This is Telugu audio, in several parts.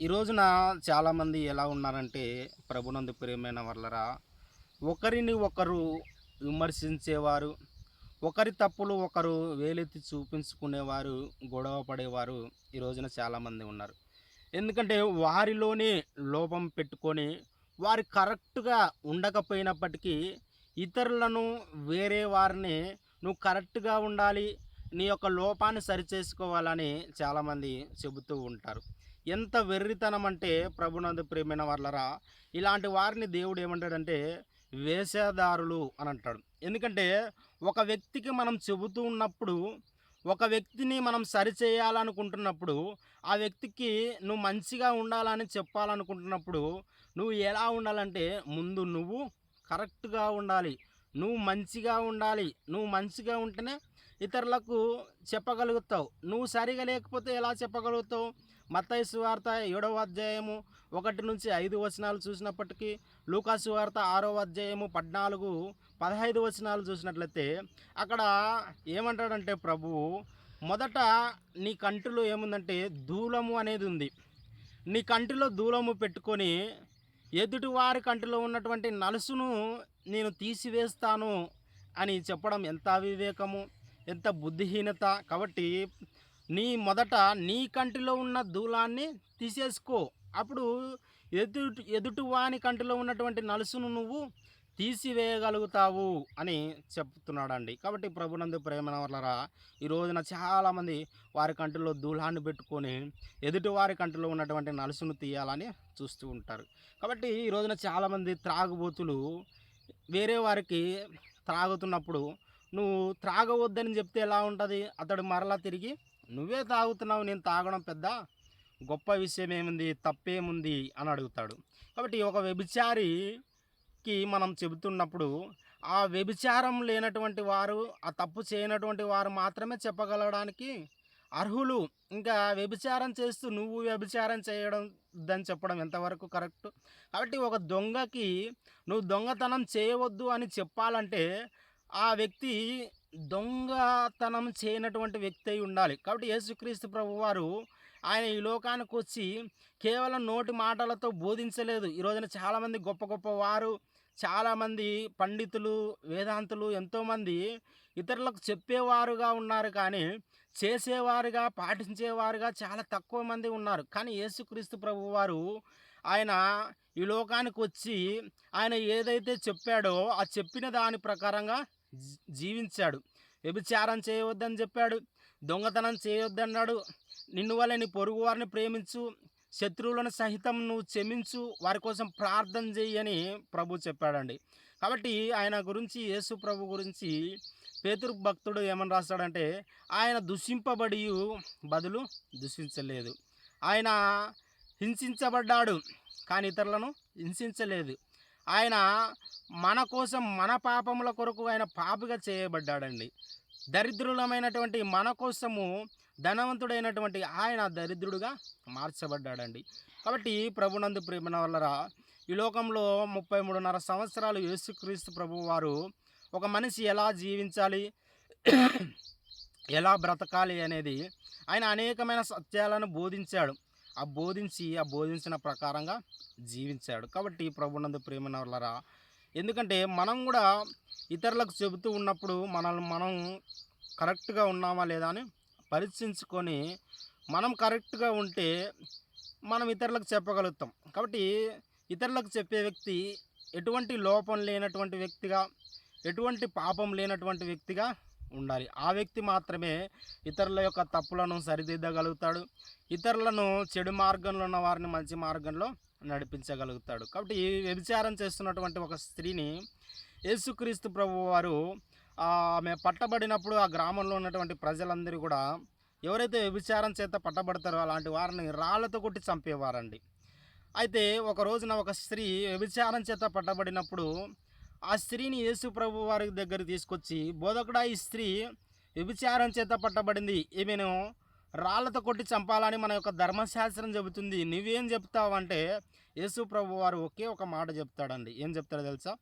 ఈ రోజున చాలామంది ఎలా ఉన్నారంటే ప్రభునందు ప్రియమైన వాళ్ళరా, ఒకరిని ఒకరు విమర్శించేవారు, ఒకరి తప్పులు ఒకరు వేలెత్తి చూపించుకునేవారు, గొడవ పడేవారు ఈ రోజున చాలామంది ఉన్నారు. ఎందుకంటే వారిలోనే లోపం పెట్టుకొని వారు కరెక్ట్‌గా ఉండకపోయినప్పటికీ ఇతరులను, వేరే వారిని నువ్వు కరెక్ట్‌గా ఉండాలి, నీ యొక్క లోపాన్ని సరిచేసుకోవాలని చాలామంది చెబుతూ ఉంటారు. ఎంత వెర్రితనం అంటే ప్రభునందు ప్రియమైన వాళ్ళరా, ఇలాంటి వారిని దేవుడు ఏమంటాడంటే వేషధారులు అని అంటాడు. ఎందుకంటే ఒక వ్యక్తికి మనం చెబుతూ ఉన్నప్పుడు, ఒక వ్యక్తిని మనం సరిచేయాలనుకుంటున్నప్పుడు, ఆ వ్యక్తికి నువ్వు మంచిగా ఉండాలని చెప్పాలనుకుంటున్నప్పుడు, నువ్వు ఎలా ఉండాలంటే ముందు నువ్వు కరెక్ట్‌గా ఉండాలి. నువ్వు మంచిగా ఉండాలి. నువ్వు మంచిగా ఉంటేనే ఇతరులకు చెప్పగలుగుతావు. నువ్వు సరిగా లేకపోతే ఎలా చెప్పగలుగుతావు? మత్తయి సువార్త 7వ అధ్యాయము 1-5 వచనాలు చూసినప్పటికీ, లూకా సువార్త 6వ అధ్యాయము 14, 15 వచనాలు చూసినట్లయితే అక్కడ ఏమంటాడంటే ప్రభువు, మొదట నీ కంటిలో ఏముందంటే దూలము అనేది ఉంది. నీ కంటిలో దూలము పెట్టుకొని ఎదుటివారి కంటిలో ఉన్నటువంటి నలుసును నేను తీసివేస్తాను అని చెప్పడం ఎంత అవివేకము, ఎంత బుద్ధిహీనత. కాబట్టి మొదట నీ కంటిలో ఉన్న దూలాన్ని తీసేసుకో. అప్పుడు ఎదుటివాని కంటిలో ఉన్నటువంటి నలుసును నువ్వు తీసివేయగలుగుతావు అని చెప్తున్నాడండి. కాబట్టి ప్రభునందు ప్రేమ వల్లరా, ఈ రోజున చాలామంది వారి కంటిలో దూలాన్ని పెట్టుకొని ఎదుటివారి కంటిలో ఉన్నటువంటి నలుసును తీయాలని చూస్తూ ఉంటారు. కాబట్టి ఈ రోజున చాలామంది త్రాగుబోతులు వేరే వారికి త్రాగుతున్నప్పుడు నువ్వు త్రాగవద్దని చెప్తే ఎలా ఉంటుంది? అతడు మరలా తిరిగి నువ్వే తాగుతున్నావు, నేను తాగడం పెద్ద గొప్ప విషయం ఏముంది, తప్పేముంది అని అడుగుతాడు. కాబట్టి ఒక వ్యభిచారికి మనం చెబుతున్నప్పుడు ఆ వ్యభిచారం లేనటువంటి వారు, ఆ తప్పు చేయనటువంటి వారు మాత్రమే చెప్పగలగడానికి అర్హులు. ఇంకా వ్యభిచారం చేస్తూ నువ్వు వ్యభిచారం చేయడం వద్దని చెప్పడం ఎంతవరకు కరెక్ట్? కాబట్టి ఒక దొంగకి నువ్వు దొంగతనం చేయవద్దు అని చెప్పాలంటే ఆ వ్యక్తి దొంగతనం చేయనటువంటి వ్యక్తి అయి ఉండాలి. కాబట్టి యేసుక్రీస్తు ప్రభువారు ఆయన ఈ లోకానికొచ్చి కేవలం నోటి మాటలతో బోధించలేదు. ఈ రోజున చాలామంది గొప్ప గొప్ప వారు, చాలామంది పండితులు, వేదాంతులు ఎంతోమంది ఇతరులకు చెప్పేవారుగా ఉన్నారు కానీ, చేసేవారుగా, పాటించేవారుగా చాలా తక్కువ మంది ఉన్నారు. కానీ యేసుక్రీస్తు ప్రభువారు ఆయన ఈ లోకానికొచ్చి ఆయన ఏదైతే చెప్పాడో ఆ చెప్పిన దాని ప్రకారంగా జీవించాడు. వ్యభిచారం చేయవద్దని చెప్పాడు, దొంగతనం చేయొద్దన్నాడు, నిన్ను వలె నీ పొరుగు వారిని ప్రేమించు, శత్రువులను సహితం నువ్వు క్షమించు, వారి కోసం ప్రార్థన చెయ్యి అని ప్రభు చెప్పాడండి. కాబట్టి ఆయన గురించి, యేసు ప్రభు గురించి పేతురు భక్తుడు ఏమని రాస్తాడంటే, ఆయన దూషింపబడియు బదులు దూషించలేదు. ఆయన హింసించబడ్డాడు కానీ ఇతరులను హింసించలేదు. ఆయన మన కోసం, మన పాపముల కొరకు ఆయన పాపిగా చేయబడ్డాడండి. దరిద్రులమైనటువంటి మన కోసము ధనవంతుడైనటువంటి ఆయన దరిద్రుడుగా మార్చబడ్డాడండి. కాబట్టి ప్రభునందు ప్రేమన వల్లరా, ఈ లోకంలో 33.5 సంవత్సరాలు యేసుక్రీస్తు ప్రభువు వారు ఒక మనిషి ఎలా జీవించాలి, ఎలా బ్రతకాలి అనేది ఆయన అనేకమైన సత్యాలను బోధించాడు. ఆ బోధించిన ప్రకారంగా జీవించాడు. కాబట్టి ప్రభునందు ప్రేమన వల్లరా, ఎందుకంటే మనం కూడా ఇతరులకు చెబుతూ ఉన్నప్పుడు మనల్ని మనం కరెక్ట్గా ఉన్నామా లేదా అని పరీక్షించుకొని, మనం కరెక్ట్గా ఉంటే మనం ఇతరులకు చెప్పగలుగుతాం. కాబట్టి ఇతరులకు చెప్పే వ్యక్తి ఎటువంటి లోపం లేనటువంటి వ్యక్తిగా, ఎటువంటి పాపం లేనటువంటి వ్యక్తిగా ఉండాలి. ఆ వ్యక్తి మాత్రమే ఇతరుల యొక్క తప్పులను సరిదిద్దగలుగుతాడు. ఇతరులను చెడు మార్గంలో ఉన్న వారిని మంచి మార్గంలో నడిపించగలుగుతాడు. కాబట్టి ఈ వ్యభిచారం చేస్తున్నటువంటి ఒక స్త్రీని యేసుక్రీస్తు ప్రభువు వారు ఆమె పట్టబడినప్పుడు ఆ గ్రామంలో ఉన్నటువంటి ప్రజలందరూ కూడా ఎవరైతే వ్యభిచారం చేత పట్టబడతారో అలాంటి వారిని రాళ్ళతో కొట్టి చంపేవారండి. అయితే ఒక రోజున ఒక స్త్రీ వ్యభిచారం చేత పట్టబడినప్పుడు ఆ స్త్రీని యేసు ప్రభు వారి దగ్గర తీసుకొచ్చి, బోధకుడా, ఈ స్త్రీ వ్యభిచారం చేత పట్టబడింది, ఈమెను రాళ్ళతో కొట్టి చంపాలని మన యొక్క ధర్మశాస్త్రం చెబుతుంది, నువ్వేం చెప్తావు అంటే యేసు ప్రభు వారు ఒకే ఒక మాట చెప్తాడండి. ఏం చెప్తాడో తెలుసా?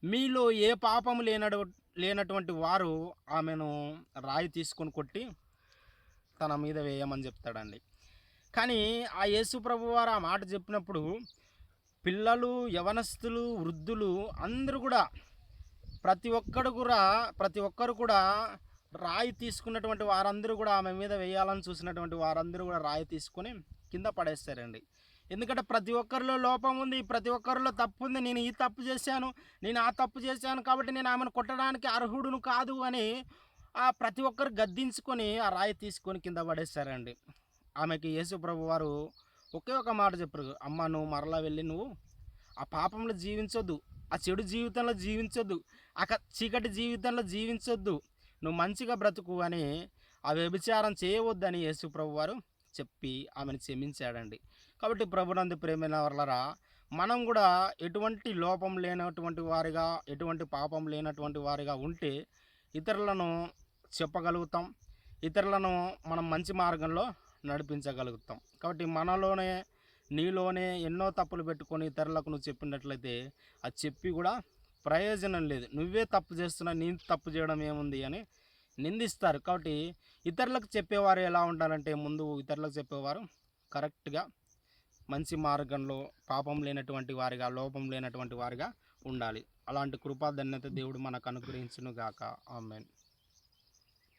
మీలో ఏ పాపము లేనటువంటి వారు ఆమెను రాయి తీసుకొని కొట్టి తన మీద వేయమని చెప్తాడండి. కానీ ఆ యేసు ప్రభువారు ఆ మాట చెప్పినప్పుడు పిల్లలు, యవనస్తులు, వృద్ధులు అందరూ కూడా ప్రతి ఒక్కరు కూడా రాయి తీసుకున్నటువంటి వారందరూ కూడా ఆమె మీద వేయాలని చూసినటువంటి వారందరూ కూడా రాయి తీసుకొని కింద పడేస్తారండి. ఎందుకంటే ప్రతి ఒక్కరిలో లోపం ఉంది, ప్రతి ఒక్కరిలో తప్పు ఉంది. నేను ఈ తప్పు చేశాను, నేను ఆ తప్పు చేశాను కాబట్టి నేను ఆమెను కొట్టడానికి అర్హుడును కాదు అని ప్రతి ఒక్కరు గద్దించుకొని ఆ రాయి తీసుకొని కింద పడేస్తారండి. ఆమెకి యేసు ప్రభువారు ఒకే ఒక మాట చెప్పారు, అమ్మ నువ్వు మరలా వెళ్ళి నువ్వు ఆ పాపంలో జీవించొద్దు, ఆ చెడు జీవితంలో జీవించొద్దు, చీకటి జీవితంలో జీవించొద్దు, నువ్వు మంచిగా బ్రతుకు అని ఆ వ్యభిచారం చేయవద్దని యేసు ప్రభువారు చెప్పి ఆమెను క్షమించాడండి. కాబట్టి ప్రభునందు ప్రేమైన వాళ్ళరా, మనం కూడా ఎటువంటి లోపం లేనటువంటి వారిగా, ఎటువంటి పాపం లేనటువంటి వారిగా ఉంటే ఇతరులను చెప్పగలుగుతాం, ఇతరులను మనం మంచి మార్గంలో నడిపించగలుగుతాం. కాబట్టి మనలోనే నీలోనే ఎన్నో తప్పులు పెట్టుకొని ఇతరులకు నువ్వు చెప్పినట్లయితే అది చెప్పి కూడా ప్రయోజనం లేదు. నువ్వే తప్పు చేస్తున్నా, నీ తప్పు చేయడం ఏముంది అని నిందిస్తారు. కాబట్టి ఇతరులకు చెప్పేవారు ఎలా ఉండాలంటే, ముందు ఇతరులకు చెప్పేవారు కరెక్ట్గా మంచి మార్గంలో పాపం లేనటువంటి వారిగా, లోపం లేనటువంటి వారిగా ఉండాలి. అలాంటి కృపాధన్యత దేవుడు మనకు అనుగ్రహించును గాక. ఆమేన్.